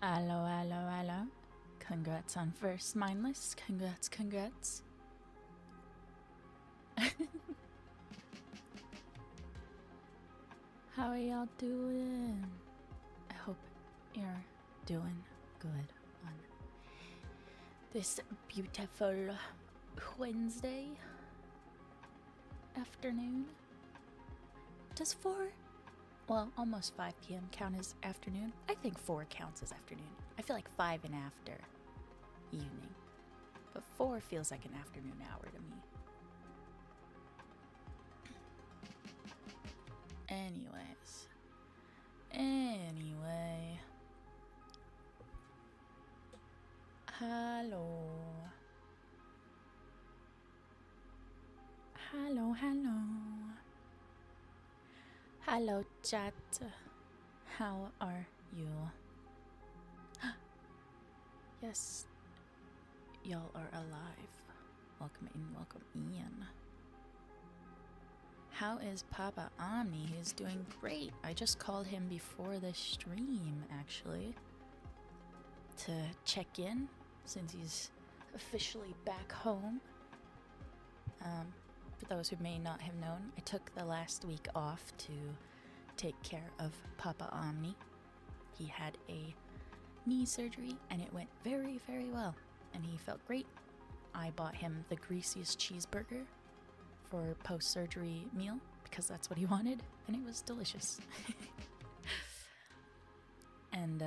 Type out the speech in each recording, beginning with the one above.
Hello, hello, hello. Congrats on first mindless. Congrats. How are y'all doing? I hope you're doing good on this beautiful Wednesday afternoon. Does 4, well, almost 5 p.m. count as afternoon? I think 4 counts as afternoon. I feel like 5 and after evening, but 4 feels like an afternoon hour to me. Anyway. Hello, chat. How are you? Yes, y'all are alive. Welcome in. How is Papa Omni? He's doing great. I just called him before the stream, actually, to check in since he's officially back home. For those who may not have known, I took the last week off to take care of Papa Omni. He had a knee surgery and it went very, very well, and he felt great. I bought him the greasiest cheeseburger for post-surgery meal because that's what he wanted, and it was delicious. And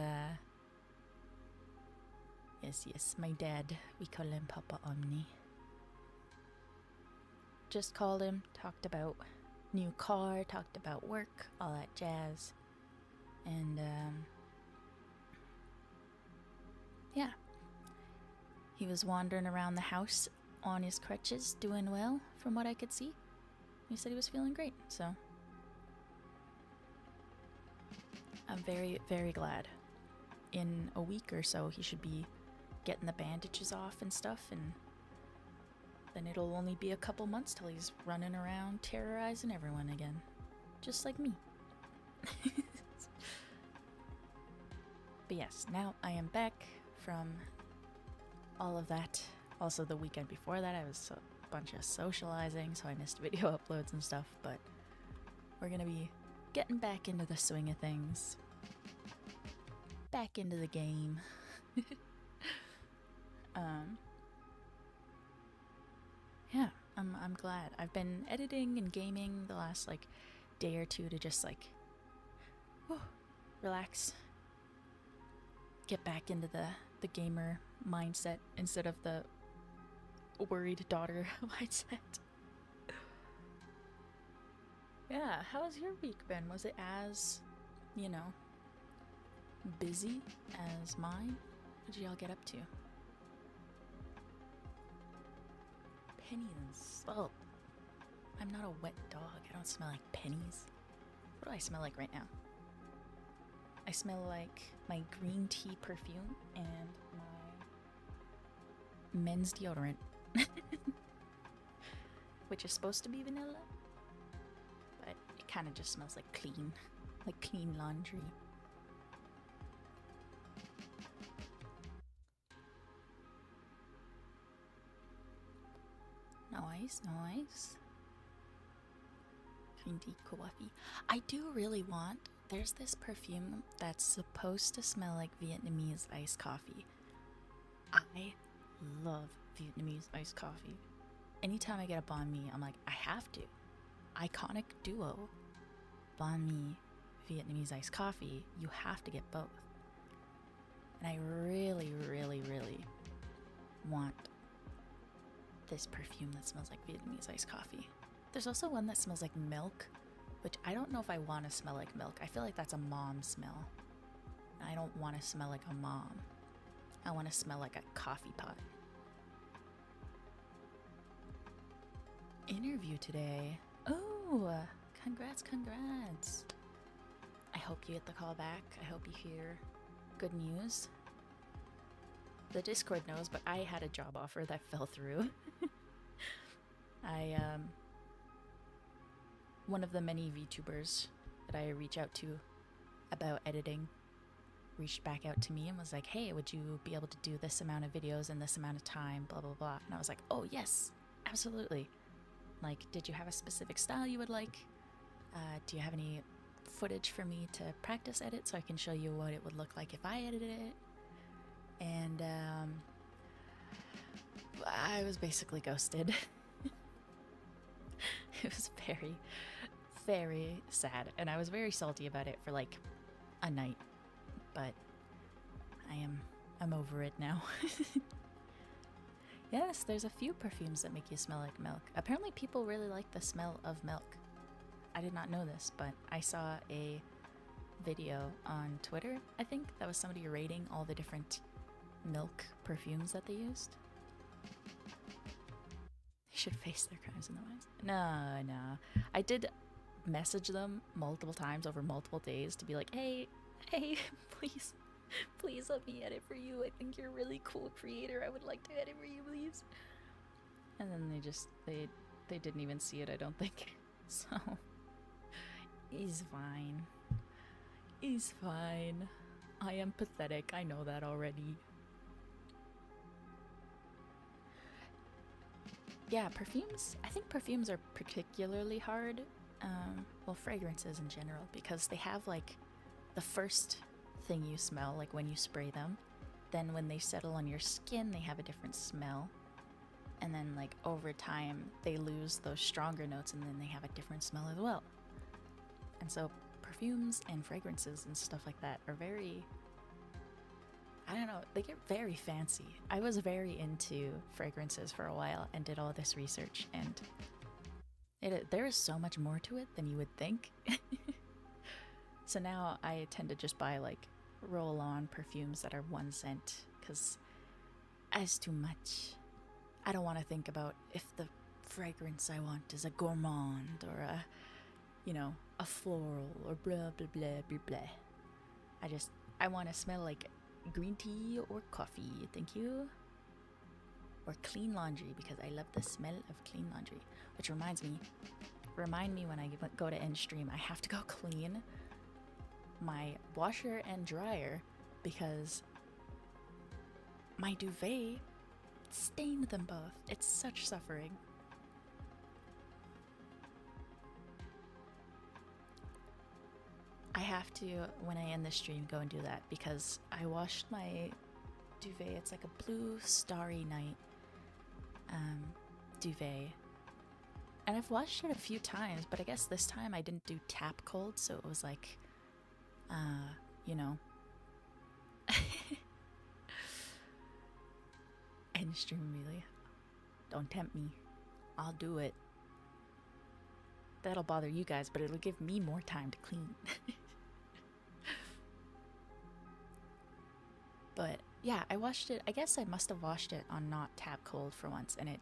yes, my dad, we call him Papa Omni. Just called him, talked about new car, talked about work, all that jazz. And yeah, he was wandering around the house on his crutches, doing well from what I could see. He said he was feeling great, so I'm very, very glad. In a week or so, he should be getting the bandages off and stuff, and then it'll only be a couple months till he's running around terrorizing everyone again. Just like me. But yes, now I am back from all of that. Also, the weekend before that, I was a bunch of socializing, so I missed video uploads and stuff, but we're gonna be getting back into the swing of things. Back into the game. Yeah, I'm glad. I've been editing and gaming the last day or two to just relax, get back into the gamer mindset instead of the worried daughter mindset. Yeah, how's your week been? Was it as, busy as mine? What did y'all get up to? Pennies and salt. I'm not a wet dog. I don't smell like pennies. What do I smell like right now? I smell like my green tea perfume and my men's deodorant. Which is supposed to be vanilla, but it kind of just smells like clean laundry. Nice. Green tea coffee. I do really want, there's this perfume that's supposed to smell like Vietnamese iced coffee. I love Vietnamese iced coffee. Anytime I get a banh mi, I'm like, I have to. Iconic duo, banh mi, Vietnamese iced coffee, you have to get both. And I really, really, really want this perfume that smells like Vietnamese iced coffee. There's also one that smells like milk, which I don't know if I want to smell like milk. I feel like that's a mom smell. I don't want to smell like a mom. I want to smell like a coffee pot. Interview today. Oh, congrats. I hope you get the call back. I hope you hear good news. The Discord knows, but I had a job offer that fell through. One of the many VTubers that I reach out to about editing reached back out to me and was like, hey, would you be able to do this amount of videos in this amount of time, blah, blah, blah. And I was like, oh, yes, absolutely. Like, did you have a specific style you would like? Do you have any footage for me to practice edit so I can show you what it would look like if I edited it? And I was basically ghosted. It was very, very sad, and I was very salty about it for like a night, but I'm over it now. Yes, there's a few perfumes that make you smell like milk. Apparently people really like the smell of milk. I did not know this, but I saw a video on Twitter, I think, that was somebody rating all the different milk perfumes that they used. They should face their crimes in the ways. No. I did message them multiple times over multiple days to be like, hey, please let me edit for you. I think you're a really cool creator. I would like to edit for you, please. And then they didn't even see it, I don't think. So, he's fine. He's fine. I am pathetic. I know that already. Yeah, perfumes. I think perfumes are particularly hard. Well, fragrances in general, because they have like the first thing you smell, like when you spray them. Then when they settle on your skin, they have a different smell. And then like over time, they lose those stronger notes and then they have a different smell as well. And so perfumes and fragrances and stuff like that are very, I don't know, they get very fancy. I was very into fragrances for a while and did all this research, and there is so much more to it than you would think. So now I tend to just buy like roll-on perfumes that are 1 cent, because as too much. I don't want to think about if the fragrance I want is a gourmand or a, you know, a floral or blah blah blah blah blah. I want to smell like green tea or coffee, thank you. Or clean laundry, because I love the smell of clean laundry. Which reminds me, remind me when I go to end stream, I have to go clean my washer and dryer because my duvet stained them both. It's such suffering. I have to, when I end the stream, go and do that because I washed my duvet. It's like a blue starry night duvet. And I've washed it a few times, but I guess this time I didn't do tap cold, so it was like, you know. End stream, really? Don't tempt me. I'll do it. That'll bother you guys, but it'll give me more time to clean. But yeah, I washed it. I guess I must have washed it on not tap cold for once, and it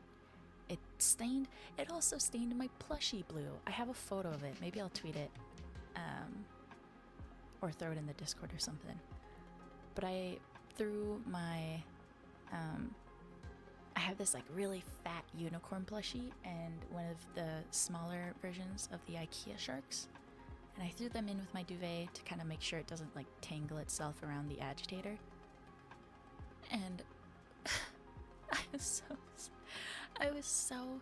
stained. It also stained my plushie blue. I have a photo of it. Maybe I'll tweet it, or throw it in the Discord or something. But I threw my, I have this like really fat unicorn plushie and one of the smaller versions of the IKEA sharks, and I threw them in with my duvet to kind of make sure it doesn't like tangle itself around the agitator. And I was so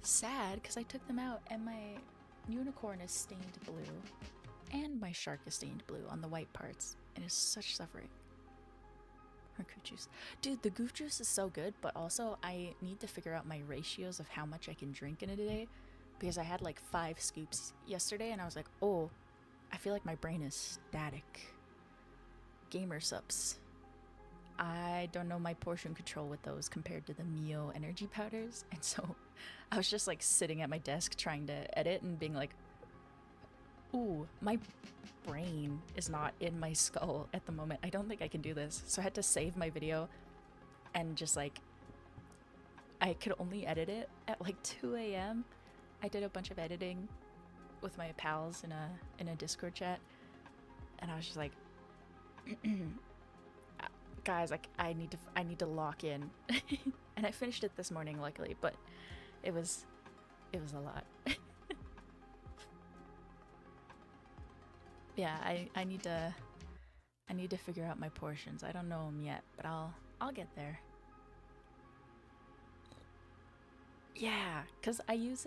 sad because I took them out and my unicorn is stained blue and my shark is stained blue on the white parts, and it's such suffering. Or goof juice. Dude, the goof juice is so good, but also I need to figure out my ratios of how much I can drink in a day, because I had like 5 scoops yesterday and I was like, oh, I feel like my brain is static. Gamer sups. I don't know my portion control with those compared to the Mio energy powders, and so I was just like sitting at my desk trying to edit and being like, ooh, my brain is not in my skull at the moment. I don't think I can do this. So I had to save my video and just like, I could only edit it at like 2 a.m. I did a bunch of editing with my pals in a Discord chat, and I was just like, guys, like I need to lock in. And I finished it this morning, luckily, but it was a lot. Yeah, I need to I need to figure out my portions. I don't know them yet, but I'll get there. Yeah, cuz I use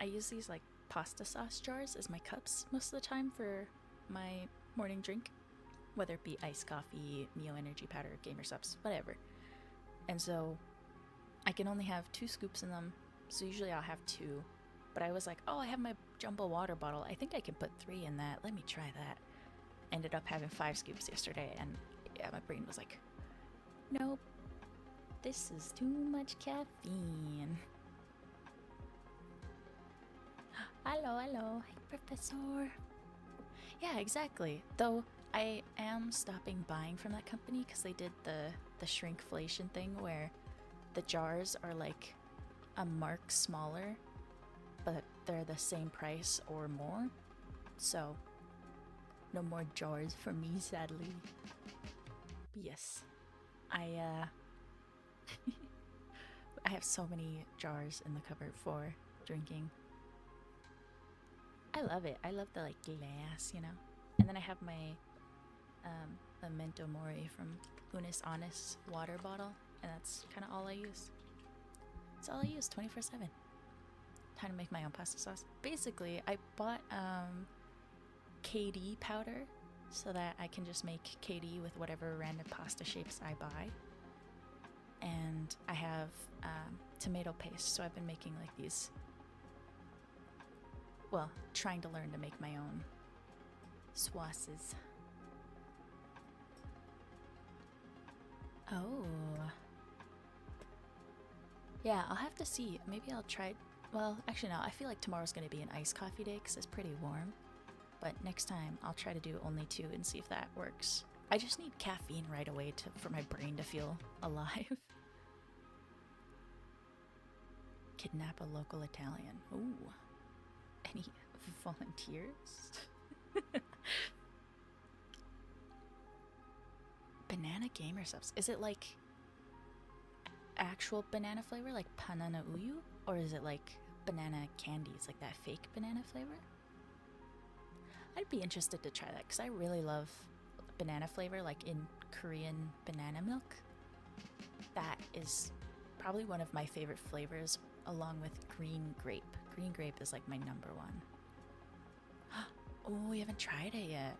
these like pasta sauce jars as my cups most of the time for my morning drink, whether it be iced coffee, Mio energy powder, gamer subs, whatever. And so I can only have 2 scoops in them. So usually I'll have 2. But I was like, "Oh, I have my jumbo water bottle. I think I can put 3 in that. Let me try that." Ended up having 5 scoops yesterday, and yeah, my brain was like, "Nope, this is too much caffeine." Hello, hello. Hi, Professor. Yeah, exactly. Though I am stopping buying from that company because they did the shrinkflation thing where the jars are like a mark smaller, but they're the same price or more. So, no more jars for me, sadly. But yes, I I have so many jars in the cupboard for drinking. I love it. I love the like glass, you know. And then I have my Memento Mori from Unis Honest water bottle, and that's kind of all I use. It's all I use 24/7. Time to make my own pasta sauce. Basically, I bought KD powder so that I can just make KD with whatever random pasta shapes I buy. And I have tomato paste, so I've been making like these. Well, trying to learn to make my own sauces. Oh. Yeah, I'll have to see. Maybe I'll try. Well, actually, no. I feel like tomorrow's going to be an iced coffee day because it's pretty warm. But next time, I'll try to do only 2 and see if that works. I just need caffeine right away for my brain to feel alive. Kidnap a local Italian. Ooh. Any volunteers? Banana gamer subs. Is it like actual banana flavor, like banana uyu? Or is it like banana candies, like that fake banana flavor? I'd be interested to try that because I really love banana flavor, like in Korean banana milk. That is probably one of my favorite flavors, along with green grape. Green grape is like my number one. Oh, we haven't tried it yet.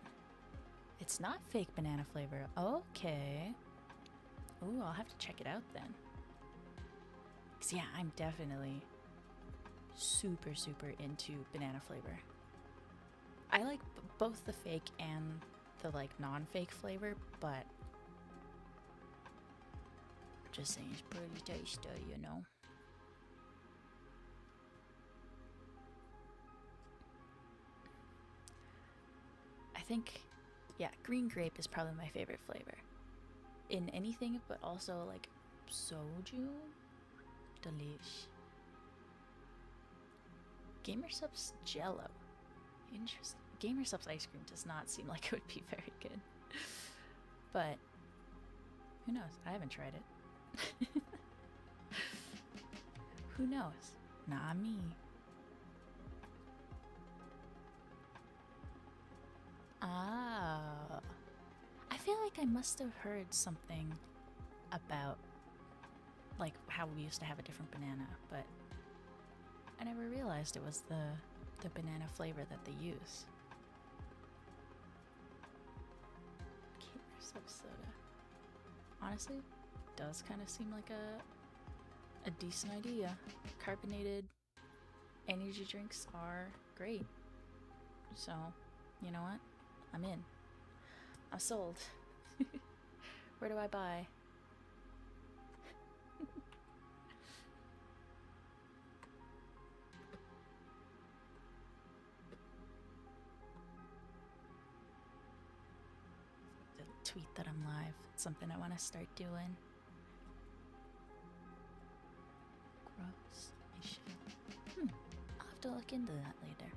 It's not fake banana flavor. Okay. Ooh, I'll have to check it out then. Because yeah, I'm definitely super into banana flavor. I like both the fake and the like non-fake flavor, but just saying, it's pretty tasty, you know. I think, yeah, green grape is probably my favorite flavor in anything, but also like soju. Delish. Gamer Subs Jello. Interesting. Gamer Subs ice cream does not seem like it would be very good. But who knows? I haven't tried it. Who knows? Not me. Ah. I feel like I must have heard something about like how we used to have a different banana, but I never realized it was the banana flavor that they use. Gamer Sub soda. Honestly, does kind of seem like a decent idea. Carbonated energy drinks are great. So, you know what? I'm in. I'm sold. Where do I buy? Tweet that I'm live. It's something I want to start doing. Gross. I'll have to look into that later.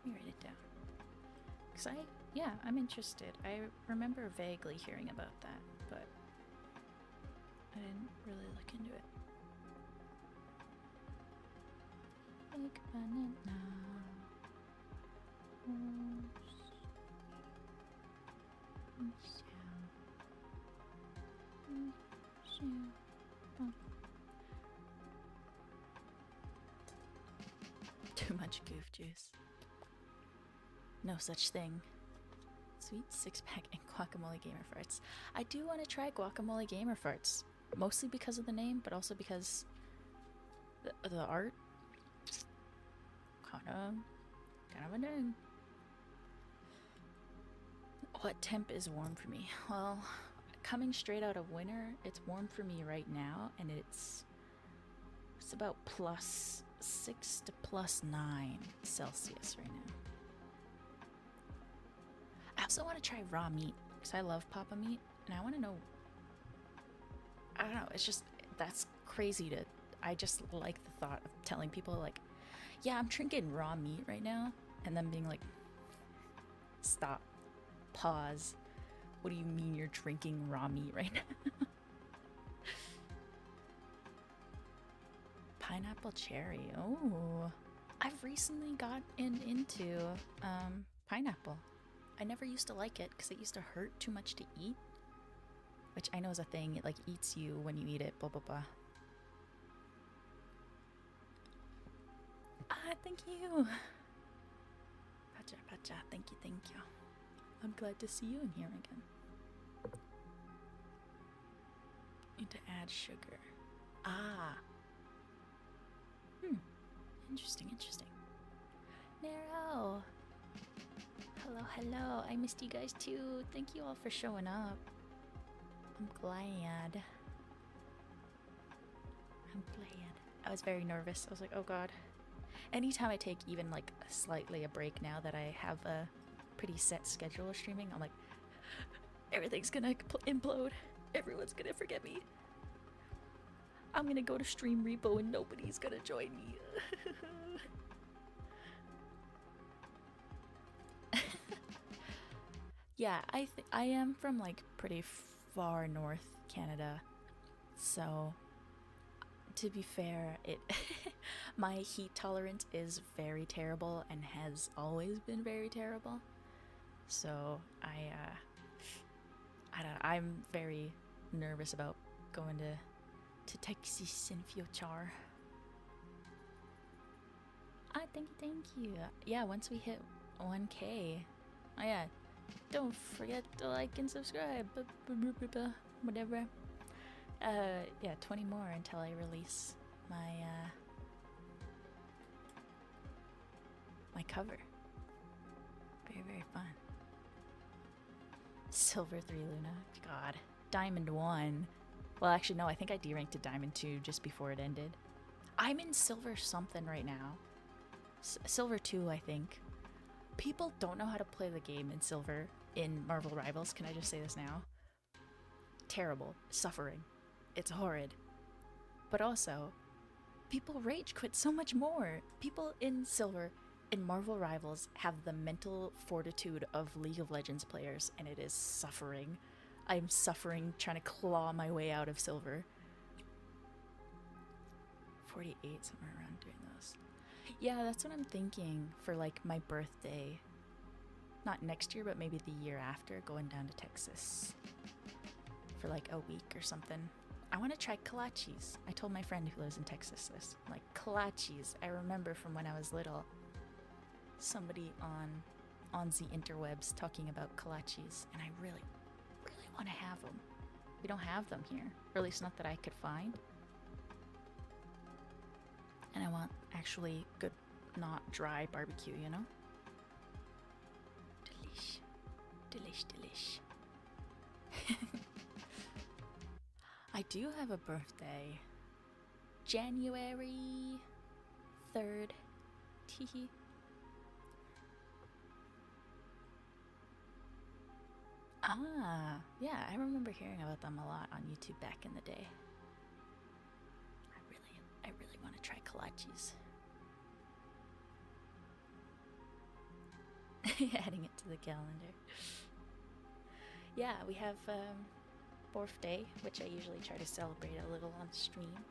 Let me write it down. Because I'm interested. I remember vaguely hearing about that, but I didn't really look into it. Big banana. Too much goof juice. No such thing. Sweet six-pack and guacamole gamer farts. I do want to try guacamole gamer farts, mostly because of the name, but also because the art kind of a thing. What temp is warm for me? Well, coming straight out of winter, it's warm for me right now, and it's about +6 to +9 Celsius right now. I also want to try raw meat because I love papa meat, and I want to know. I don't know. It's just that's crazy to. I just like the thought of telling people like, "Yeah, I'm drinking raw meat right now," and then being like, "Stop, pause. What do you mean you're drinking raw meat right now?" Pineapple cherry. Oh, I've recently gotten into pineapple. I never used to like it because it used to hurt too much to eat, which I know is a thing. It like eats you when you eat it. Blah blah blah. Ah, thank you. Pacha pacha. Thank you, thank you. I'm glad to see you in here again. Need to add sugar. Ah. Interesting, interesting. Nero. Hello, hello. I missed you guys too. Thank you all for showing up. I'm glad. I'm glad. I was very nervous. I was like, oh god. Anytime I take even like slightly a break now that I have a pretty set schedule of streaming, I'm like, everything's gonna implode. Everyone's gonna forget me. I'm gonna go to Stream Repo and nobody's gonna join me. Yeah, I am from like pretty far north Canada, so to be fair, it my heat tolerance is very terrible and has always been very terrible. So I'm very nervous about going to Texas in future. Ah, thank you. Yeah, once we hit 1K, oh yeah, don't forget to like and subscribe. Whatever. Yeah, 20 more until I release my my cover. Very, very fun. Silver 3 Luna. God. Diamond 1. Well, actually, no, I think I deranked to Diamond 2 just before it ended. I'm in Silver something right now. Silver 2, I think. People don't know how to play the game in Silver in Marvel Rivals. Can I just say this now? Terrible. Suffering. It's horrid. But also, people rage quit so much more. People in Silver in Marvel Rivals have the mental fortitude of League of Legends players, and it is suffering. I'm suffering trying to claw my way out of Silver. 48, somewhere around doing those. Yeah, that's what I'm thinking for like my birthday. Not next year, but maybe the year after, going down to Texas for like a week or something. I want to try kolaches. I told my friend who lives in Texas this. I'm like, kolaches. I remember from when I was little, somebody on the interwebs talking about kolaches, and I really, really want to have them. We don't have them here, or at least not that I could find. And I want actually good, not dry barbecue, you know? Delish. Delish, delish. I do have a birthday. January 3rd. Teehee. Ah, yeah, I remember hearing about them a lot on YouTube back in the day. I really want to try kolaches. Adding it to the calendar. Yeah, we have birthday, which I usually try to celebrate a little on stream.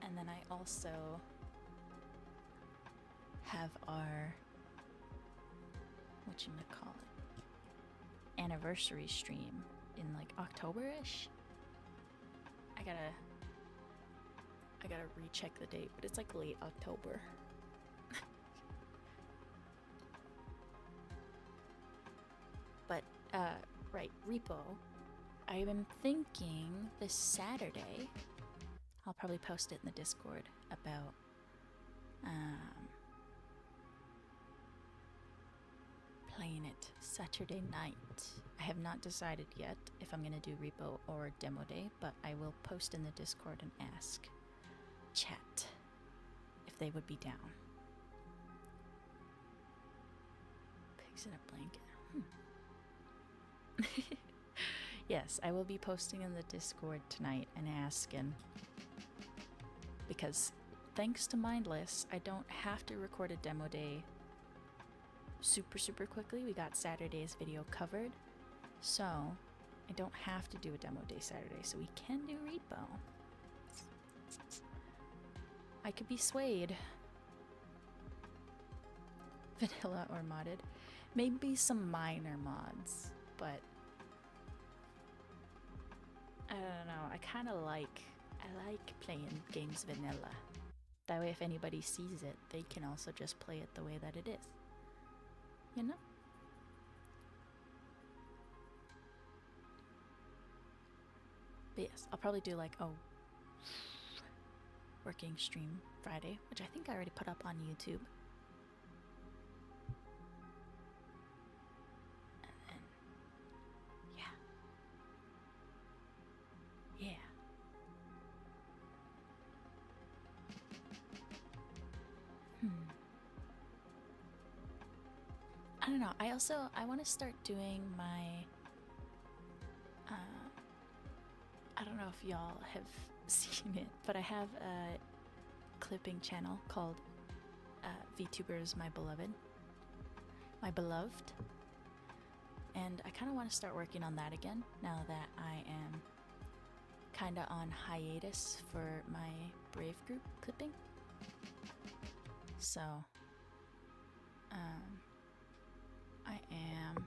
And then I also have our, whatchamacallit, anniversary stream in like October-ish. I gotta recheck the date, but it's like late October. But right, repo. I am thinking this Saturday. I'll probably post it in the Discord about playing it Saturday night. I have not decided yet if I'm gonna do repo or demo day, but I will post in the Discord and ask chat if they would be down. Pigs in a blanket. Yes, I will be posting in the Discord tonight and asking, because thanks to Mindless, I don't have to record a demo day super quickly. We got Saturday's video covered, so I don't have to do a demo day Saturday, so we can do repo. I could be swayed. Vanilla or modded. Maybe some minor mods, but I don't know. I like playing games vanilla. That way if anybody sees it, they can also just play it the way that it is. You know? But yes, I'll probably do like a working stream Friday, which I think I already put up on YouTube. And then, yeah. I don't know. I want to start doing my, I don't know if y'all have seen it, but I have a clipping channel called VTubers My Beloved. And I kind of want to start working on that again now that I am kind of on hiatus for my Brave group clipping. So, I am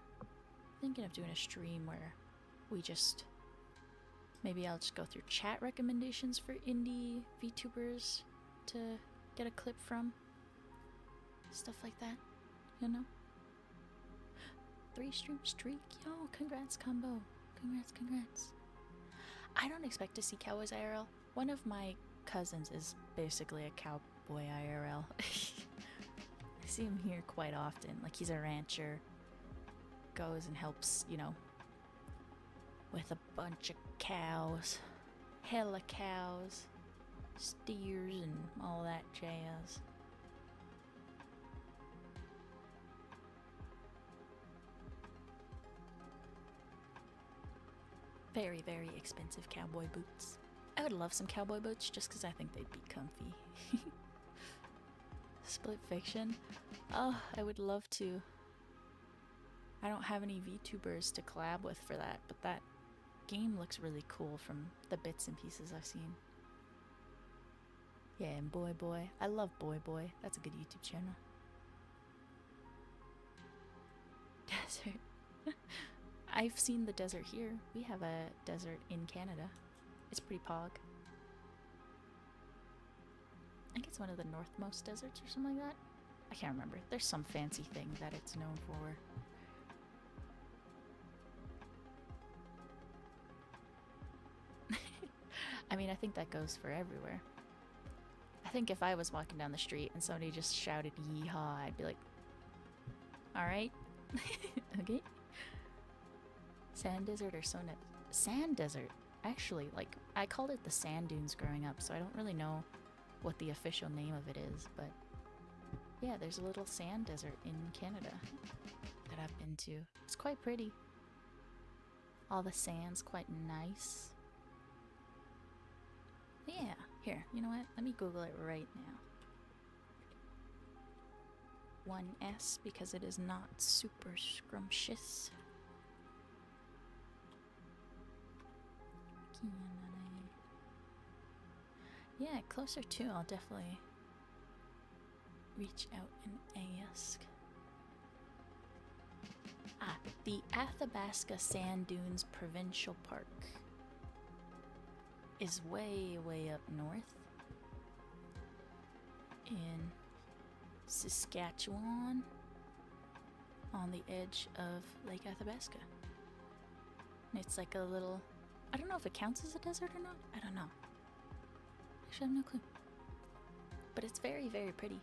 thinking of doing a stream where we just, maybe I'll just go through chat recommendations for indie VTubers to get a clip from. Stuff like that, you know? 3 stream streak? Yo, congrats combo. Congrats. I don't expect to see Cowboys IRL. One of my cousins is basically a cowboy IRL. I see him here quite often. Like, he's a rancher. Goes and helps, you know, with a bunch of cows. Hella cows. Steers and all that jazz. Very, very expensive cowboy boots. I would love some cowboy boots just because I think they'd be comfy. Split Fiction? Oh, I would love to. I don't have any VTubers to collab with for that, but that game looks really cool from the bits and pieces I've seen. Yeah, and Boy Boy. I love Boy Boy. That's a good YouTube channel. Desert. I've seen the desert here. We have a desert in Canada. It's pretty pog. I think it's one of the northmost deserts or something like that. I can't remember. There's some fancy thing that it's known for. I mean, I think that goes for everywhere. I think if I was walking down the street and somebody just shouted yeehaw, I'd be like, alright. Okay. Sand desert or sand desert. Actually, like, I called it the sand dunes growing up, so I don't really know what the official name of it is, but yeah, there's a little sand desert in Canada that I've been to. It's quite pretty. All the sand's quite nice. Yeah, here, you know what? Let me Google it right now. 1S, because it is not super scrumptious. Yeah, closer to, I'll definitely reach out and ask. Ah, the Athabasca Sand Dunes Provincial Park. is way, way up north in Saskatchewan on the edge of Lake Athabasca. And it's like a little, I don't know if it counts as a desert or not. I don't know. Actually, I have no clue. But it's very, very pretty.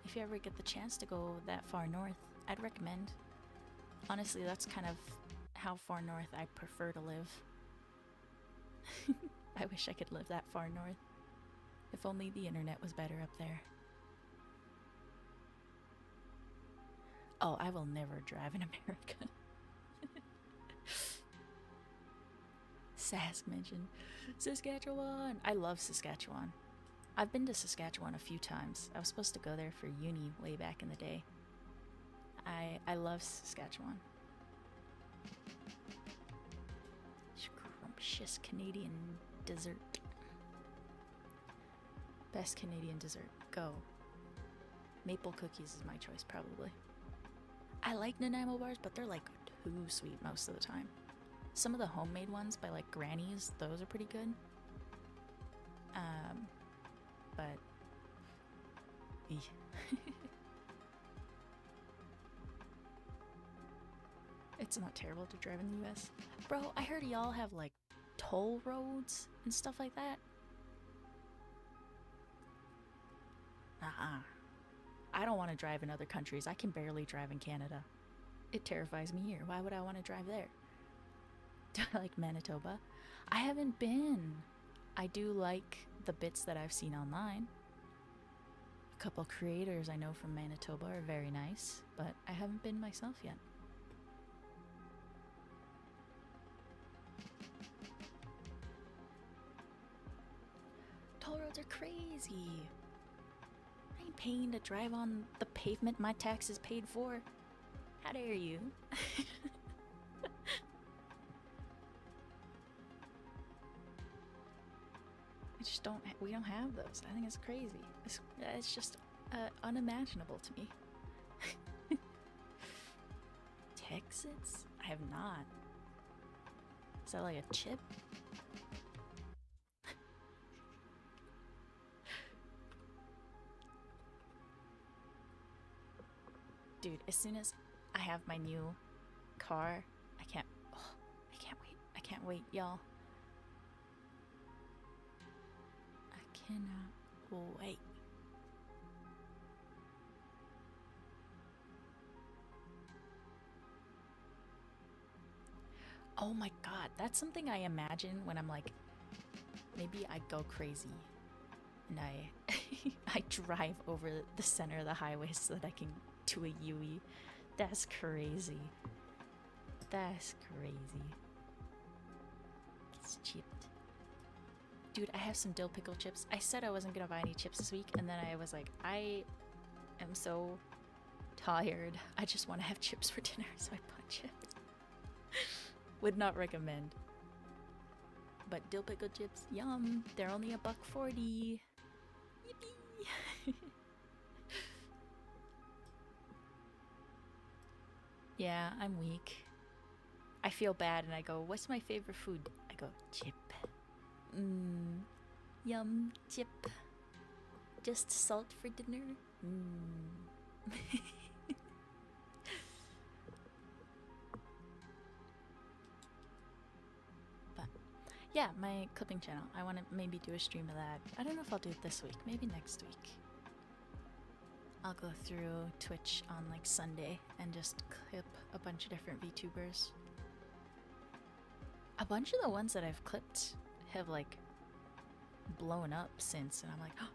If you ever get the chance to go that far north, I'd recommend. Honestly, that's kind of how far north I prefer to live. I wish I could live that far north. If only the internet was better up there. Oh, I will never drive in America. Sask mentioned Saskatchewan. I love Saskatchewan. I've been to Saskatchewan a few times. I was supposed to go there for uni way back in the day. I love Saskatchewan. Scrumptious Canadian dessert. Best Canadian dessert. Go. Maple cookies is my choice, probably. I like Nanaimo bars, but they're like too sweet most of the time. Some of the homemade ones by like Granny's, those are pretty good. But it's not terrible to drive in the US. Bro, I heard y'all have like toll roads and stuff like that. I don't want to drive in other countries. I can barely drive in Canada. It terrifies me here. Why would I want to drive there? Do I like Manitoba? I haven't been. I do like the bits that I've seen online. A couple creators I know from Manitoba are very nice, but I haven't been myself yet. Toll roads are crazy. I ain't paying to drive on the pavement my taxes paid for. How dare you? We don't have those. I think it's crazy. It's just unimaginable to me. Texas? I have not. Is that like a chip? Dude, as soon as I have my new car, I can't wait, y'all. I cannot wait. Oh my god, that's something I imagine when I'm like, maybe I go crazy and I drive over the center of the highway so that I can do a UE. That's crazy. That's crazy. It's chipped. Dude, I have some dill pickle chips. I said I wasn't gonna buy any chips this week, and then I was like, I am so tired. I just want to have chips for dinner, so I bought chips. Would not recommend. But dill pickle chips, yum. They're only $1.40. Yippee! Yeah, I'm weak. I feel bad and I go, what's my favorite food? I go, chip. Yum, chip. Just salt for dinner? But, yeah, my clipping channel. I want to maybe do a stream of that. I don't know if I'll do it this week. Maybe next week. I'll go through Twitch on like Sunday and just clip a bunch of different VTubers. A bunch of the ones that I've clipped have like blown up since, and I'm like, oh,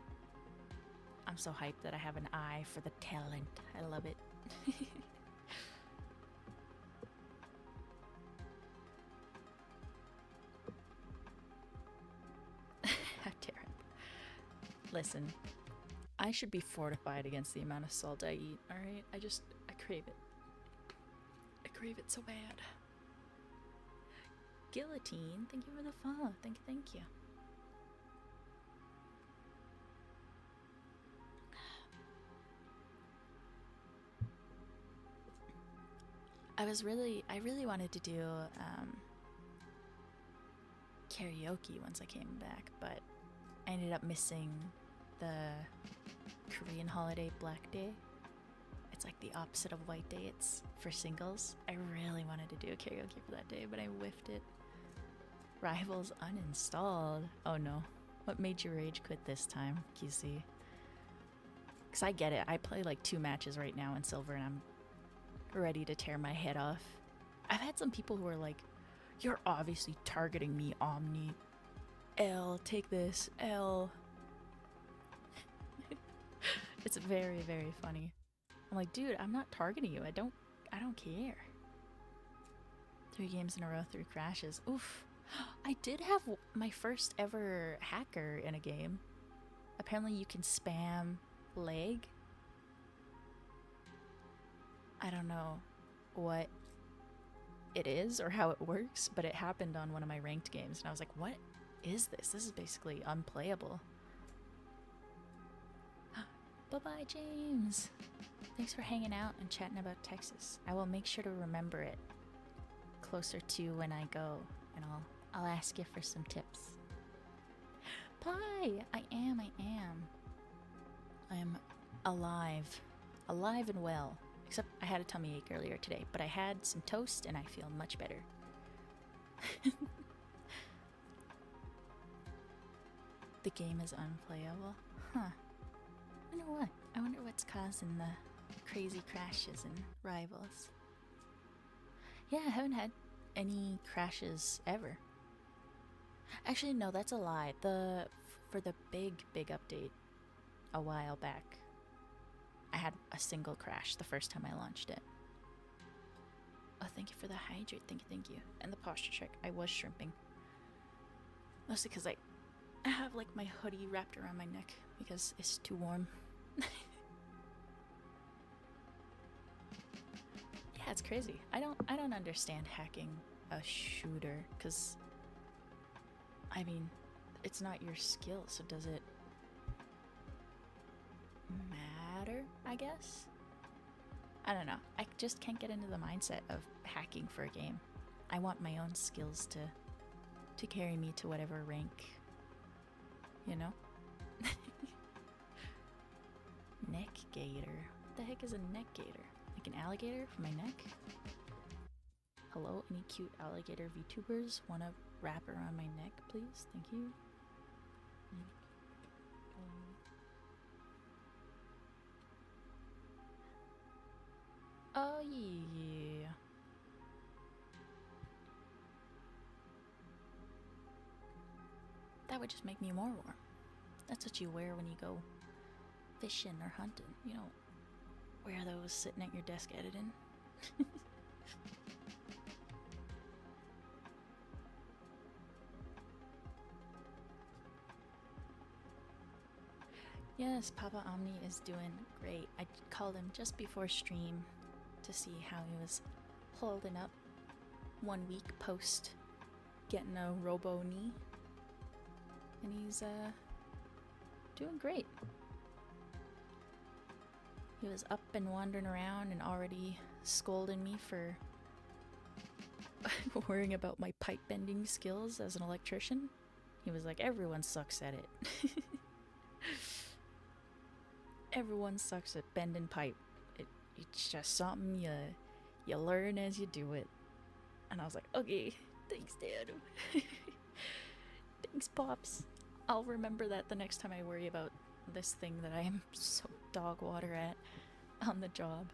I'm so hyped that I have an eye for the talent. I love it. How dare it. Listen, I should be fortified against the amount of salt I eat, alright? I crave it. I crave it so bad. Guillotine, thank you for the follow. Thank you. I really wanted to do karaoke once I came back, but I ended up missing the Korean holiday Black Day. It's like the opposite of White Day. It's for singles. I really wanted to do a karaoke for that day, but I whiffed it. Rivals uninstalled. Oh no. What made you rage quit this time, QC? Because I get it. I play like 2 matches right now in Silver and I'm ready to tear my head off. I've had some people who are like, you're obviously targeting me, Omni. L, take this, L. It's very, very funny. I'm like, dude, I'm not targeting you. I don't care. 3 games in a row, 3 crashes. Oof. I did have my first ever hacker in a game. Apparently you can spam leg. I don't know what it is or how it works, but it happened on one of my ranked games and I was like, what is this? This is basically unplayable. Bye-bye, James. Thanks for hanging out and chatting about Texas. I will make sure to remember it closer to when I go, and I'll ask you for some tips. Pie! I am. I am alive. Alive and well. Except I had a tummy ache earlier today, but I had some toast and I feel much better. The game is unplayable? Huh. I wonder what's causing the crazy crashes and rivals. Yeah, I haven't had any crashes ever. Actually, no, that's a lie. For the big update a while back, I had a single crash the first time I launched it. Oh, thank you for the hydrate. Thank you. And the posture check. I was shrimping. Mostly because I have like my hoodie wrapped around my neck because it's too warm. Yeah, it's crazy. I don't understand hacking a shooter, because I mean, it's not your skill, so does it matter, I guess? I don't know. I just can't get into the mindset of hacking for a game. I want my own skills to carry me to whatever rank, you know? Neck gator. What the heck is a neck gator? Like an alligator for my neck? Hello, any cute alligator VTubers want to wrap around my neck, please? Thank you. Oh yeah. That would just make me more warm. That's what you wear when you go fishing or hunting. You don't wear those sitting at your desk editing. Yes, Papa Omni is doing great. I called him just before stream to see how he was holding up 1 week post getting a robo knee. And he's doing great. He was up and wandering around and already scolding me for worrying about my pipe bending skills as an electrician. He was like, everyone sucks at it. Everyone sucks at bending pipe. It's just something you learn as you do it. And I was like, okay, thanks, Dad. Thanks, Pops. I'll remember that the next time I worry about this thing that I am so dog water at on the job.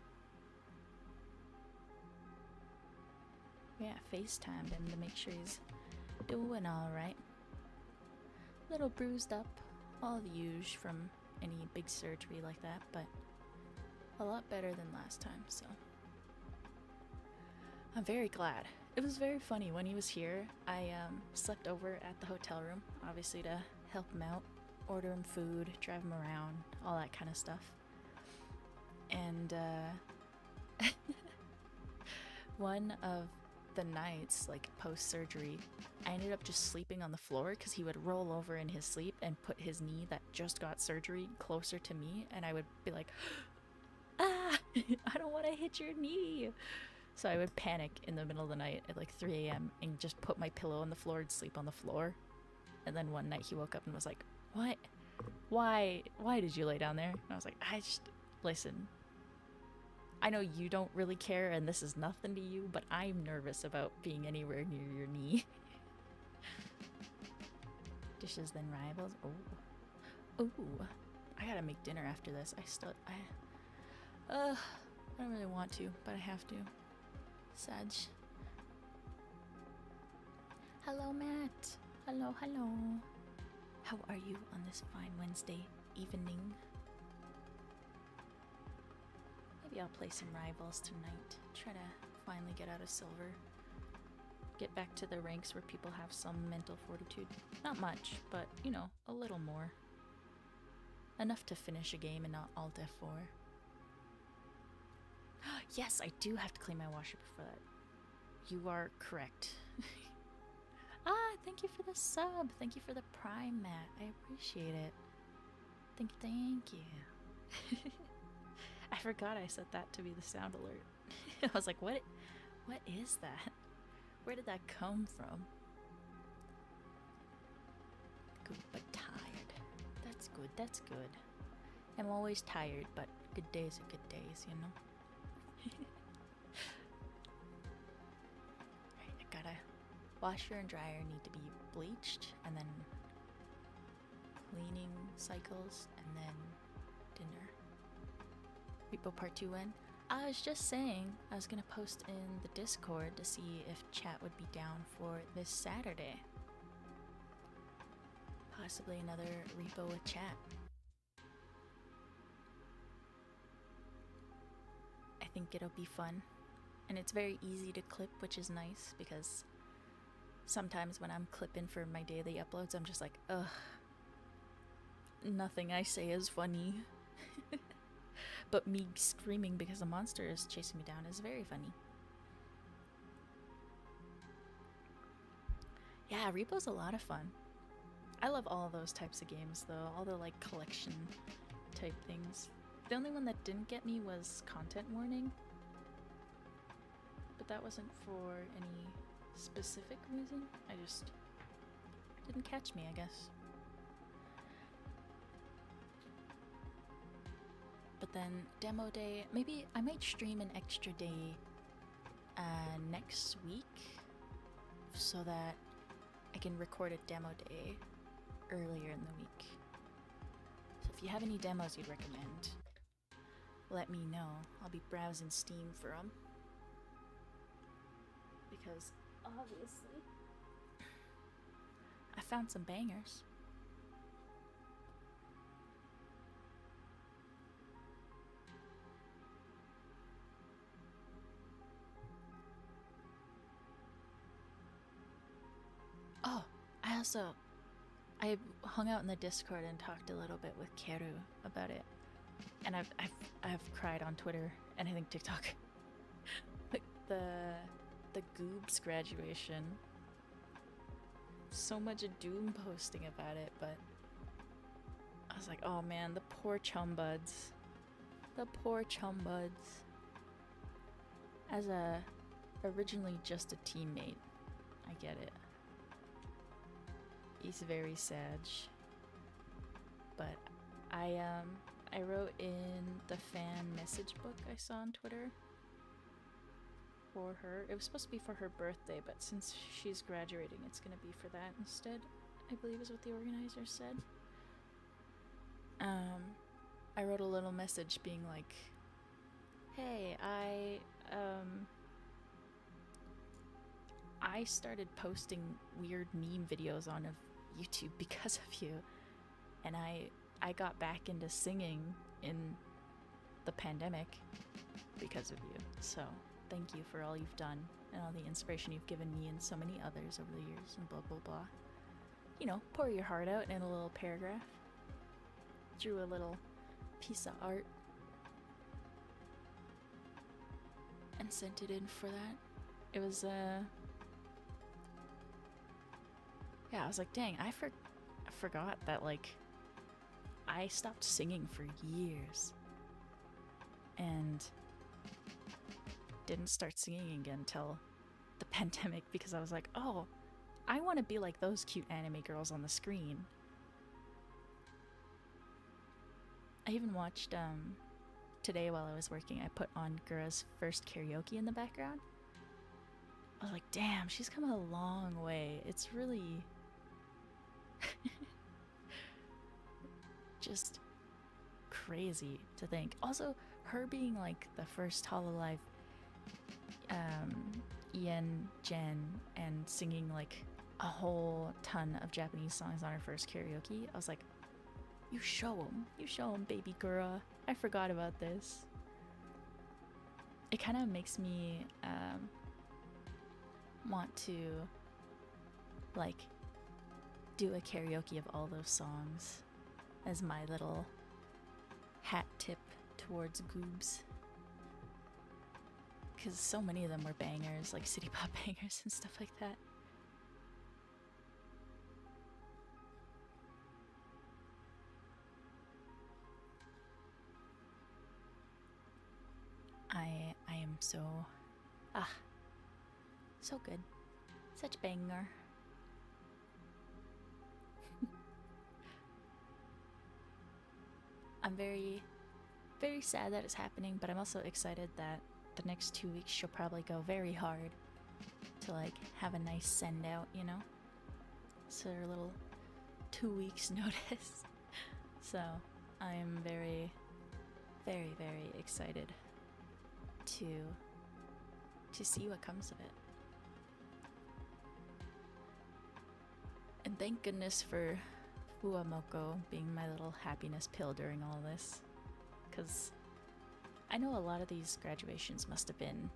Yeah, FaceTimed him to make sure he's doing alright. Little bruised up, all the usual from any big surgery like that, but a lot better than last time, so I'm very glad. It was very funny when he was here. I slept over at the hotel room, obviously to help him out, order him food, drive him around, all that kind of stuff. And one of the nights, like post-surgery, I ended up just sleeping on the floor because he would roll over in his sleep and put his knee that just got surgery closer to me, and I would be like, ah, I don't want to hit your knee. So I would panic in the middle of the night at like 3 a.m. and just put my pillow on the floor and sleep on the floor. And then one night he woke up and was like, "What? Why did you lay down there?" And I was like, listen, I know you don't really care and this is nothing to you, but I'm nervous about being anywhere near your knee." Dishes then rivals. Oh, I gotta make dinner after this. I don't really want to, but I have to. Sag. Hello, Matt. Hello. How are you on this fine Wednesday evening? Maybe I'll play some Rivals tonight. Try to finally get out of silver. Get back to the ranks where people have some mental fortitude. Not much, but, you know, a little more. Enough to finish a game and not Alt F4. Yes, I do have to clean my washer before that. You are correct. Thank you for the sub. Thank you for the Prime, Matt. I appreciate it. Thank you. I forgot I set that to be the sound alert. I was like, what is that? Where did that come from? Good, but tired. That's good. I'm always tired, but good days are good days, you know? Alright, I gotta... Washer and dryer need to be bleached, and then cleaning cycles, and then dinner. Repo part 2 when? I was just saying I was gonna post in the Discord to see if chat would be down for this Saturday. Possibly another repo with chat. I think it'll be fun. And it's very easy to clip, which is nice, because sometimes when I'm clipping for my daily uploads, I'm just like, ugh. Nothing I say is funny. But me screaming because a monster is chasing me down is very funny. Yeah, Repo's a lot of fun. I love all of those types of games though, all the like collection type things. The only one that didn't get me was Content Warning. But that wasn't for any specific reason. I just didn't catch me, I guess. But then demo day, maybe I might stream an extra day next week so that I can record a demo day earlier in the week. So if you have any demos you'd recommend, let me know. I'll be browsing Steam for them. Because obviously I found some bangers. Oh, I hung out in the Discord and talked a little bit with Keru about it, and I've cried on Twitter and I think TikTok. Like the Goobs graduation. So much doom posting about it, but I was like, oh man, the poor chumbuds. The poor chumbuds. As originally just a teammate, I get it. He's very sad. But I wrote in the fan message book I saw on Twitter for her. It was supposed to be for her birthday, but since she's graduating, it's gonna be for that instead, I believe is what the organizer said. I wrote a little message being like, hey, I started posting weird meme videos on YouTube because of you, and I got back into singing in the pandemic because of you, so thank you for all you've done and all the inspiration you've given me and so many others over the years, and blah blah blah. You know, pour your heart out in a little paragraph. Drew a little piece of art and sent it in for that. It was yeah, I was like, dang, I forgot that, like, I stopped singing for years. And didn't start singing again until the pandemic because I was like, oh, I want to be like those cute anime girls on the screen. I even watched today while I was working. I put on Gura's first karaoke in the background. I was like, damn, she's come a long way. It's really just crazy to think. Also, her being like the first Hololive Ian Jen and singing like a whole ton of Japanese songs on her first karaoke. I was like, you show 'em, baby Gura. I forgot about this. It kind of makes me want to like do a karaoke of all those songs as my little hat tip towards Goobs. Because so many of them were bangers, like city pop bangers and stuff like that. I am so so good. Such banger. I'm very sad that it's happening, but I'm also excited that the next 2 weeks she'll probably go very hard to like have a nice send out, you know? So a little 2 weeks notice. So I'm very excited to see what comes of it. And thank goodness for Fuamoko being my little happiness pill during all this. Because I know a lot of these graduations must have been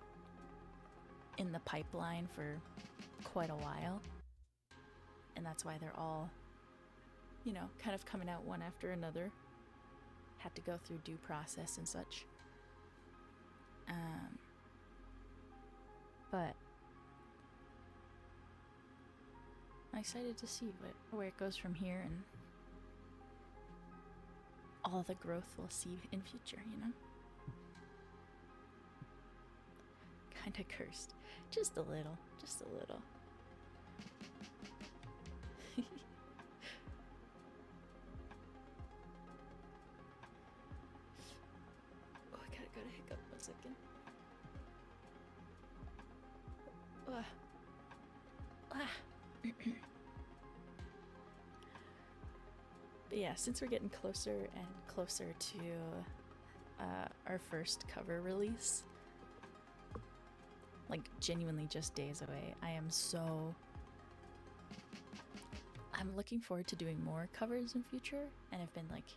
in the pipeline for quite a while. And that's why they're all, you know, kind of coming out one after another. Had to go through due process and such. But I'm excited to see where it goes from here and all the growth we'll see in future, you know? Kinda cursed. Just a little. Oh, I got a hiccup. 1 second. But yeah, since we're getting closer and closer to our first cover release, like genuinely just days away, I'm looking forward to doing more covers in future, and I've been like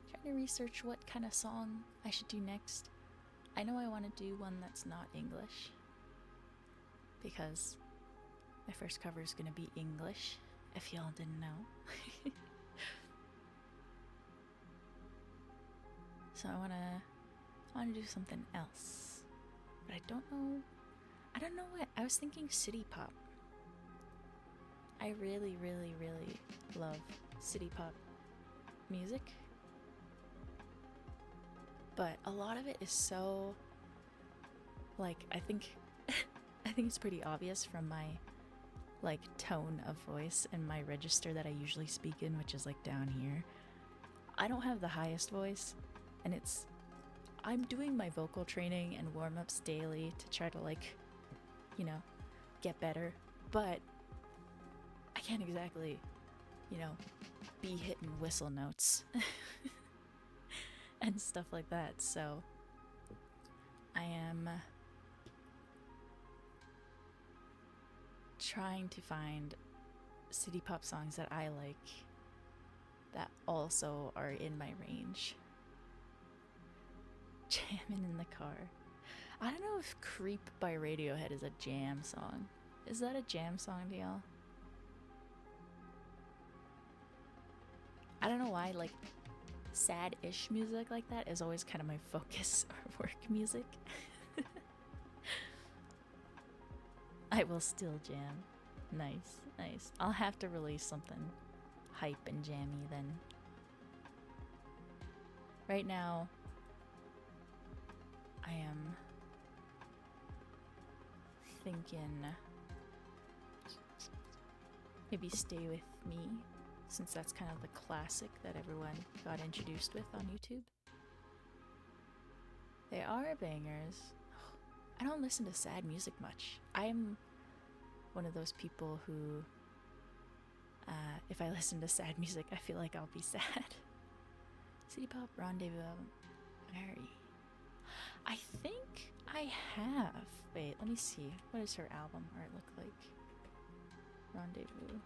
trying to research what kind of song I should do next. I know I want to do one that's not English, because my first cover is going to be English, if y'all didn't know. So I wanna do something else, but I don't know what. I was thinking city pop. I really love city pop music, but a lot of it is so like, I think it's pretty obvious from my like tone of voice and my register that I usually speak in, which is like down here. I don't have the highest voice, and I'm doing my vocal training and warm-ups daily to try to like, you know, get better, but I can't exactly, you know, be hitting whistle notes and stuff like that. So I am trying to find city pop songs that I like that also are in my range. Jamming in the car. I don't know if Creep by Radiohead is a jam song. Is that a jam song to y'all? I don't know why, like, sad-ish music like that is always kind of my focus or work music. I will still jam. Nice. I'll have to release something hype and jammy then. Right now, I am thinking maybe Stay With Me, since that's kind of the classic that everyone got introduced with on YouTube. They are bangers. I don't listen to sad music much. I'm one of those people who, if I listen to sad music, I feel like I'll be sad. City Pop Rendezvous album. Mary. I think I have. Wait, let me see. What does her album art look like? Rendezvous.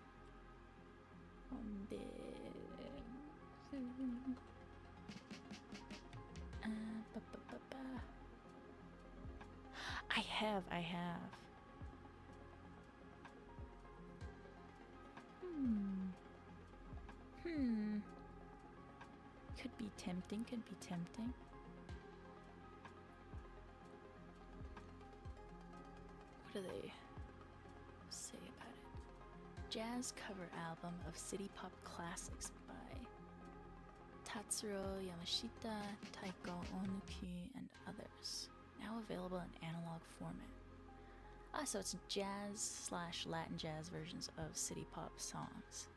I have. Could be tempting, What do they say about it? Jazz cover album of city pop classics by Tatsuro Yamashita, Taiko Onuki, and others. Now available in analog format. So it's jazz / Latin jazz versions of city pop songs.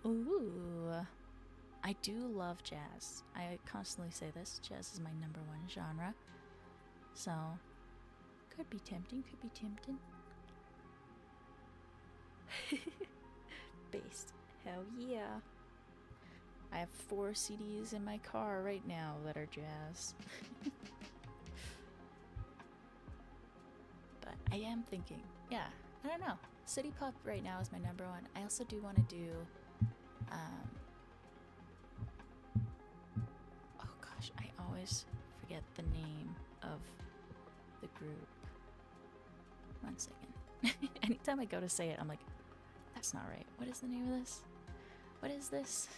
Ooh. I do love jazz. I constantly say this. Jazz is my number one genre. So, could be tempting, Bass. Hell yeah. I have 4 CDs in my car right now that are jazz. But I am thinking, yeah, I don't know. City pop right now is my number one. I also do want to do, oh gosh, I always forget the name of the group. 1 second. Anytime I go to say it, I'm like, that's not right. What is the name of this? What is this?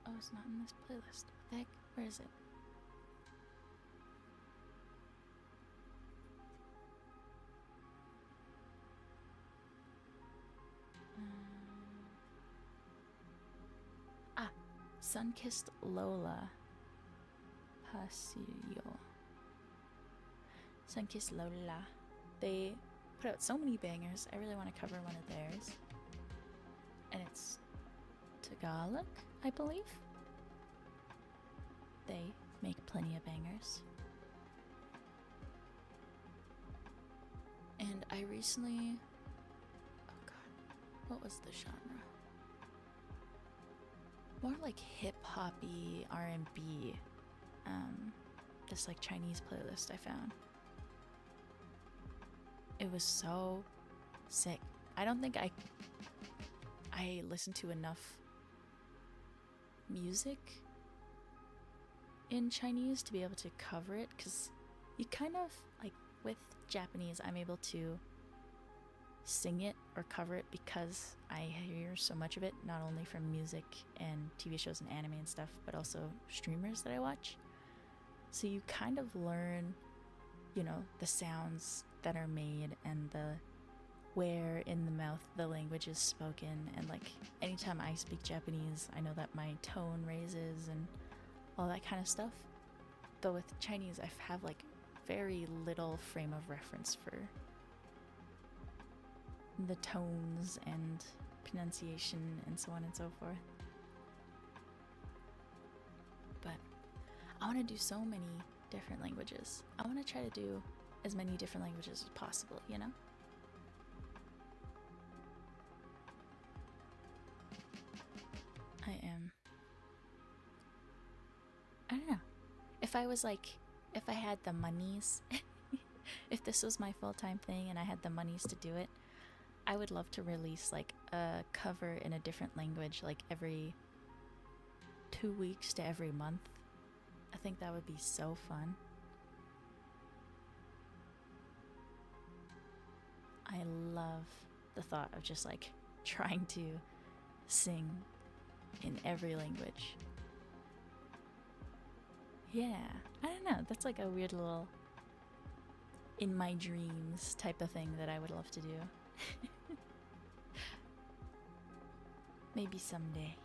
Oh, it's not in this playlist. What the heck? Where is it? Sunkissed Lola. Pasillo. Sunkissed Lola. They put out so many bangers. I really want to cover one of theirs. And it's Tagalog, I believe. They make plenty of bangers. And I recently... Oh god. What was the genre? More like hip-hoppy R&B. This like Chinese playlist I found. It was so sick. I don't think I listened to enough music in Chinese to be able to cover it, because you kind of, like with Japanese, I'm able to sing it or cover it because I hear so much of it, not only from music and TV shows and anime and stuff, but also streamers that I watch. So you kind of learn, you know, the sounds that are made and the where in the mouth the language is spoken, and like anytime I speak Japanese, I know that my tone raises and all that kind of stuff. But with Chinese, I have like very little frame of reference for the tones and pronunciation and so on and so forth. But I want to do so many different languages. I want to try to do as many different languages as possible, you know? I don't know. If I was like, if I had the monies, if this was my full-time thing and I had the monies to do it, I would love to release like a cover in a different language like every 2 weeks to every month. I think that would be so fun. I love the thought of just like trying to sing in every language. Yeah, I don't know. That's like a weird little in my dreams type of thing that I would love to do. Maybe someday.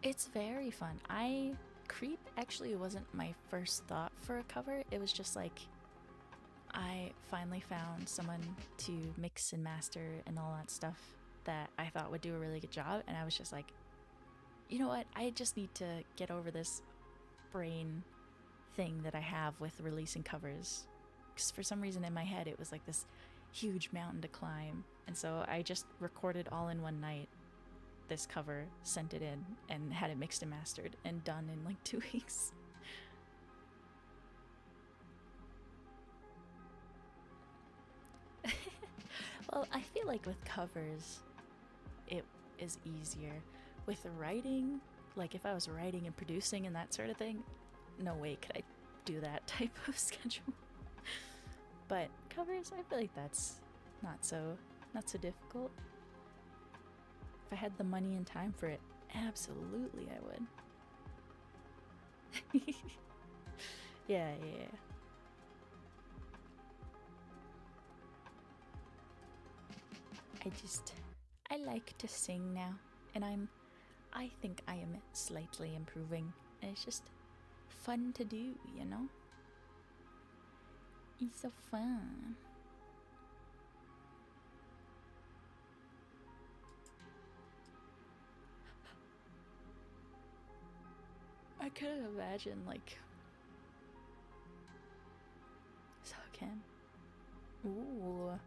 It's very fun. Creep actually wasn't my first thought for a cover. It was just like I finally found someone to mix and master and all that stuff that I thought would do a really good job, and I was just like, you know what? I just need to get over this brain thing that I have with releasing covers. Because for some reason in my head it was like this huge mountain to climb, and so I just recorded all in one night this cover, sent it in, and had it mixed and mastered and done in like 2 weeks. Well, I feel like with covers, it is easier. With writing, like if I was writing and producing and that sort of thing, no way could I do that type of schedule. But covers, I feel like that's not so difficult. If I had the money and time for it, absolutely I would. Yeah. I like to sing now, and I think I am slightly improving, and it's just fun to do, you know? It's so fun. I couldn't imagine, like, Soken. Ooh.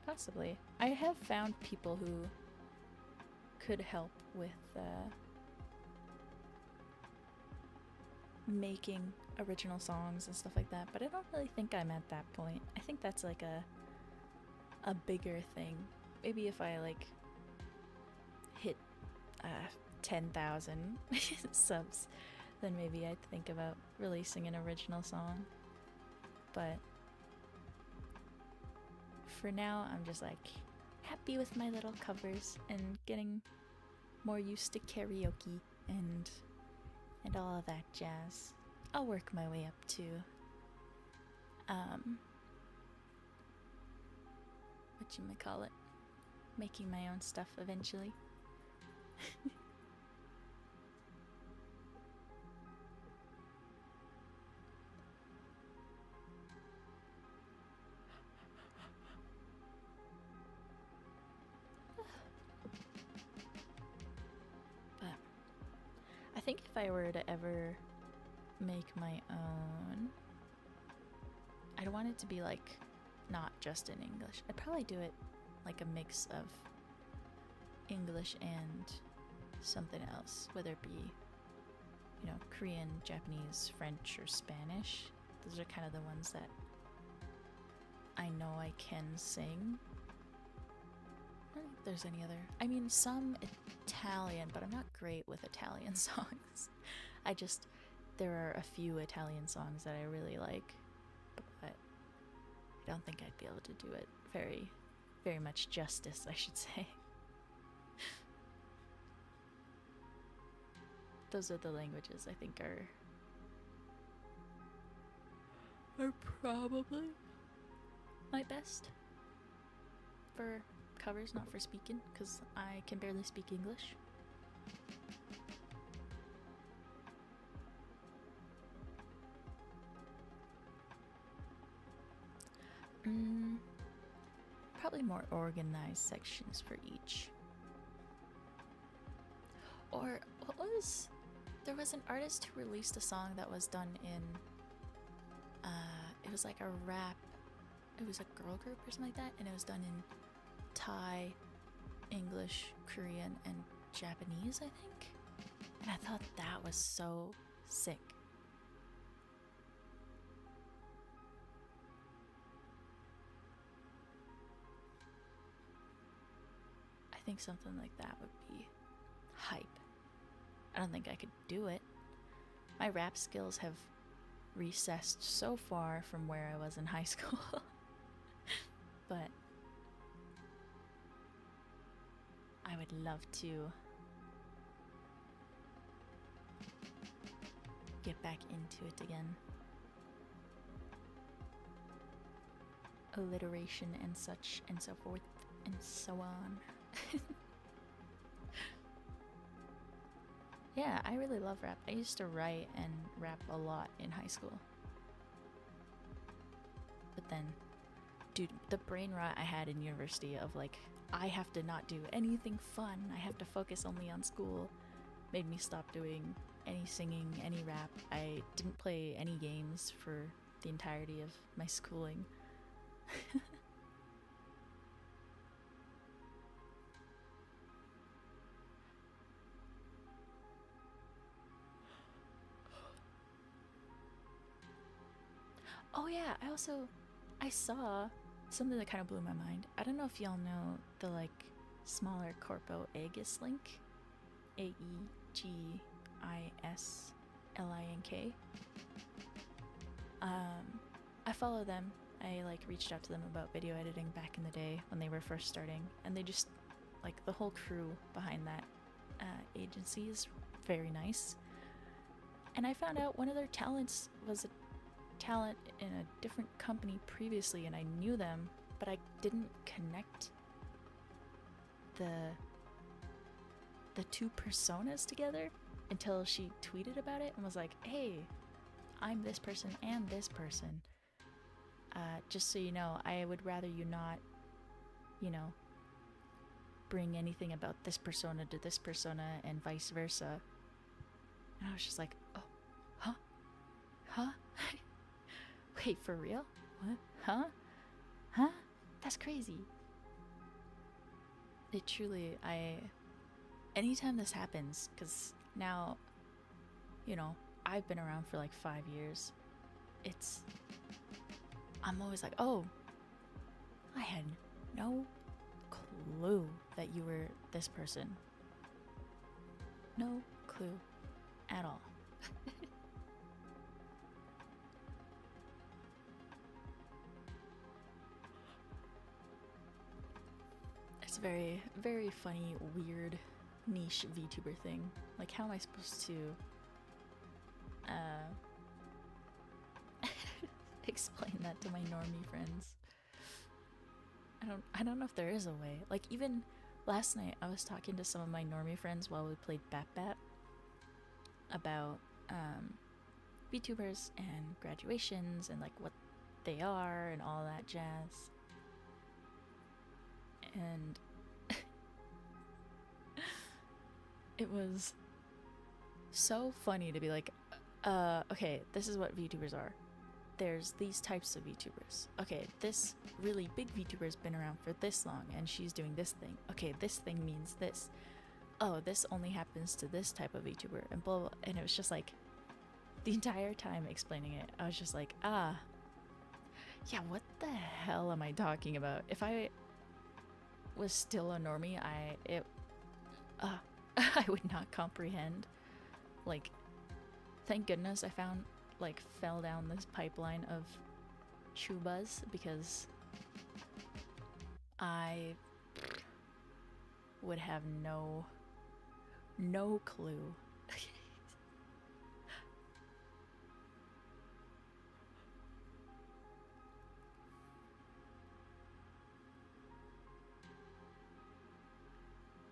Possibly. I have found people who could help with making original songs and stuff like that, but I don't really think I'm at that point. I think that's like a bigger thing. Maybe if I like hit 10,000 subs, then maybe I'd think about releasing an original song. But for now, I'm just like happy with my little covers and getting more used to karaoke and all of that jazz. I'll work my way up to whatchamacallit, making my own stuff eventually. But I think if I were to ever make my own, I'd want it to be like not just in English. I'd probably do it like a mix of English and something else, whether it be, you know, Korean, Japanese, French, or Spanish. Those are kind of the ones that I know I can sing. I don't think there's any other. I mean, some Italian, but I'm not great with Italian songs. There are a few Italian songs that I really like, but I don't think I'd be able to do it very much justice, I should say. Those are the languages I think are probably my best for covers, not for speaking, because I can barely speak English. Probably more organized sections for each. Or there was an artist who released a song that was done in it was like a rap, it was a girl group or something like that, and it was done in Thai, English, Korean, and Japanese, I think. And I thought that was so sick. I think something like that would be hype. I don't think I could do it. My rap skills have recessed so far from where I was in high school. But I would love to get back into it again. alliteration and such and so forth and so on. Yeah, I really love rap. I used to write and rap a lot in high school. But then, dude, the brain rot I had in university of like, I have to not do anything fun, I have to focus only on school, made me stop doing any singing, any rap. I didn't play any games for the entirety of my schooling. Oh yeah, I saw something that kind of blew my mind. I don't know if y'all know the like smaller Corpo Aegis link, AEGISLINK. I follow them. I like reached out to them about video editing back in the day when they were first starting, and they just like the whole crew behind that agency is very nice. And I found out one of their talents was a talent in a different company previously, and I knew them, but I didn't connect the two personas together until she tweeted about it and was like, "Hey, I'm this person and this person. Just so you know, I would rather you not, you know, bring anything about this persona to this persona and vice versa." And I was just like, "Oh, huh? Huh? Wait, for real? What? Huh? Huh? That's crazy." It truly, anytime this happens, because now, you know, I've been around for like 5 years, I'm always like, oh, I had no clue that you were this person. No clue at all. It's a very, very funny, weird, niche VTuber thing. Like, how am I supposed to explain that to my normie friends? I don't know if there is a way. Like, even last night I was talking to some of my normie friends while we played Bat Bat about VTubers and graduations and like what they are and all that jazz. And it was so funny to be like, okay, this is what VTubers are. There's these types of VTubers. Okay, this really big VTuber's been around for this long and she's doing this thing. Okay, this thing means this. Oh, this only happens to this type of VTuber and blah blah. And it was just like, the entire time explaining it, I was just like, yeah, what the hell am I talking about? If I was still a normie, I would not comprehend. Like, thank goodness I fell down this pipeline of chubas, because I would have no clue.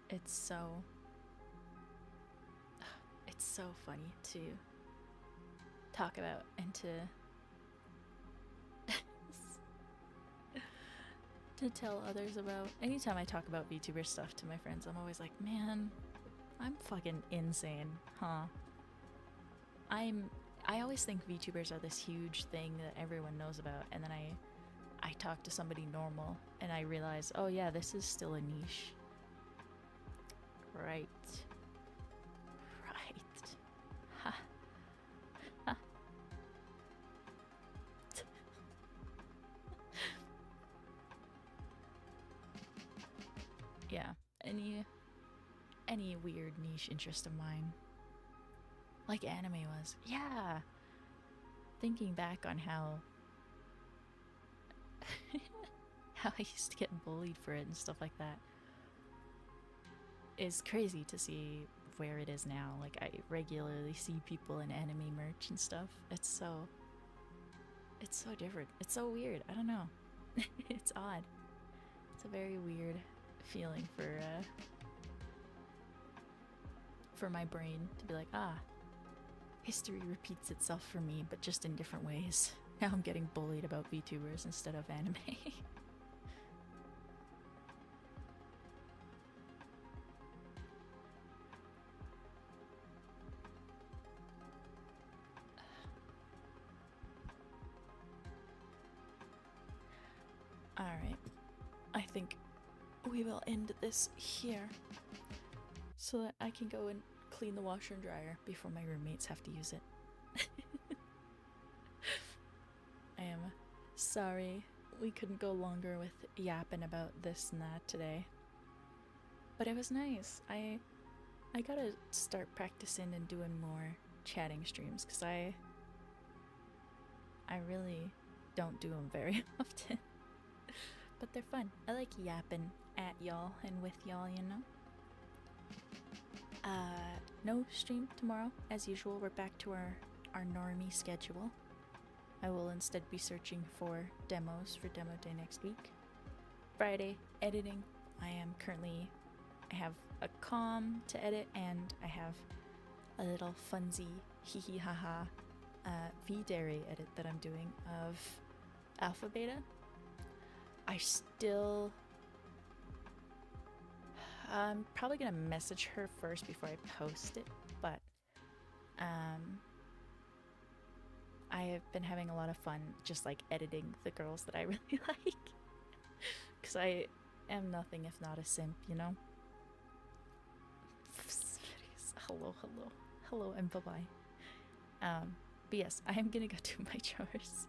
It's so funny to talk about and to tell others about. Anytime I talk about VTuber stuff to my friends, I'm always like, man, I'm fucking insane, huh? I always think VTubers are this huge thing that everyone knows about, and then I talk to somebody normal and I realize, oh yeah, this is still a niche. Right. Ha. Ha. Yeah. Any weird niche interest of mine. Like anime was. Yeah. Thinking back on how how I used to get bullied for it and stuff like that is crazy to see where it is now. Like, I regularly see people in anime merch and stuff. It's so different. It's so weird. I don't know. It's odd. It's a very weird feeling for my brain to be like, ah, history repeats itself for me, but just in different ways. Now I'm getting bullied about VTubers instead of anime. Alright, I think we will end this here so that I can go and clean the washer and dryer before my roommates have to use it. I am sorry we couldn't go longer with yapping about this and that today. But it was nice. I gotta start practicing and doing more chatting streams because I really don't do them very often. But they're fun. I like yapping at y'all and with y'all, you know? No stream tomorrow. As usual, we're back to our normie schedule. I will instead be searching for demos for demo day next week. Friday, editing. I have a comm to edit, and I have a little funsy hee hee haha V-Dairy edit that I'm doing of Alpha Beta. I'm probably gonna message her first before I post it, but I have been having a lot of fun just like editing the girls that I really like, because I am nothing if not a simp, you know? Hello, and bye-bye. But yes, I am gonna go do my chores.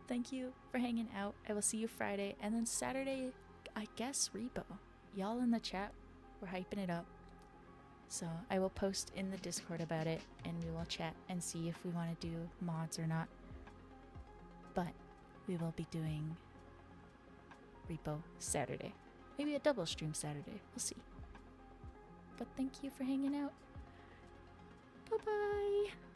Thank you for hanging out. I will see you Friday, and then Saturday, I guess Repo. Y'all in the chat, we're hyping it up. So I will post in the Discord about it, and we will chat and see if we want to do mods or not. But we will be doing Repo Saturday. Maybe a double stream Saturday. We'll see. But thank you for hanging out. Bye-bye!